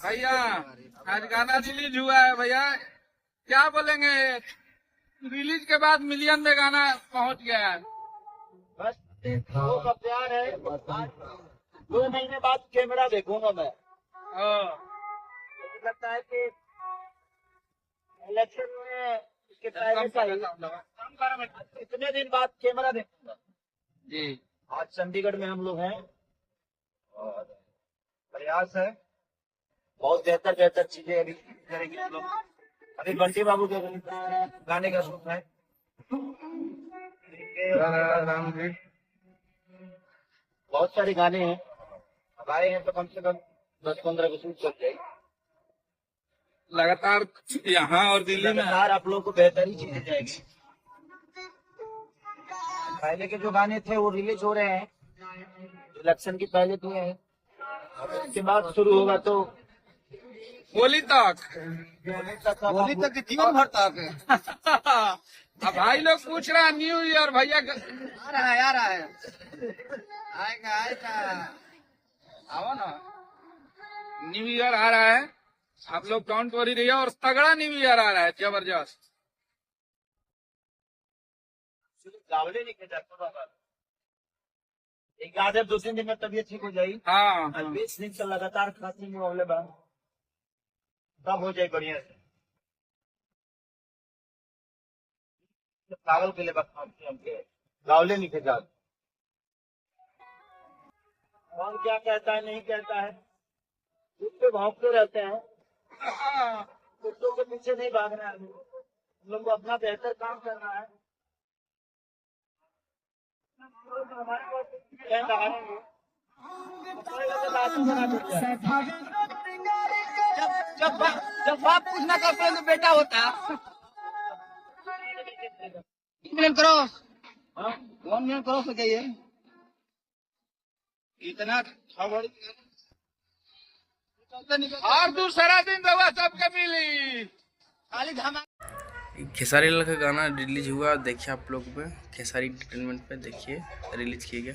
भैया आज गाना रिलीज हुआ है भैया, क्या बोलेंगे? रिलीज के बाद मिलियन में गाना पहुंच गया है। बस लोगों का प्यार है। 2 महीने बाद कैमरा देखूंगा मैं। मुझे लगता है कि इलेक्शन में इसके पहले का ही इतने दिन बाद कैमरा देखूंगा जी। आज चंडीगढ़ में हम लोग हैं और प्रयास है बहुत बेहतर चीजें अभी करेंगे हम लोग। अभी बंटी बाबू के गाने का शूट है। बहुत सारे गाने हैं, अब आए हैं तो कम से कम 10-15 को शूट कर जाएगी। लगातार यहाँ और दिल्ली में लगातार आप लोगों को बेहतर ही चीजें जाएगी। पहले के जो गाने थे वो रिलीज हो रहे हैं, इलेक्शन की पहले किए हैं, उसके बाद शुरू होगा तो होली तक जीवन भर तक। अब भाई लोग पूछ रहे हैं न्यू ईयर भैया आ रहा है आएगा आओ ना, न्यू ईयर आ रहा है, आप लोग काउंट हो ही रही है और तगड़ा न्यू ईयर आ रहा है, जबरदस्त। गावले नहीं खेचा एक आधे 2-3 दिन में तबीयत ठीक हो जाएगी। हाँ 20 दिन से लगातार खांसी में होने बाद तब हो जाए बढ़िया से। पागल के लिए बस हमके गावले नहीं खेचा। कौन क्या कहता है नहीं कहता है, कुत्ते भौंकते रहते हैं, कुत्तों के पीछे नहीं भागना है। हम लोग को अपना बेहतर काम करना है। जब बाप पूछना करते हैं तो बेटा होता। 1 मिलियन क्रॉस 1 मिलियन क्रॉस हो जाइए इतना खबर और दूसरा दिन दवा सबके मिली। खाली धमा। खेसारी लाल का गाना रिलीज हुआ, देखिए आप लोग में खेसारी एंटरटेनमेंट पे देखिए रिलीज किया गया।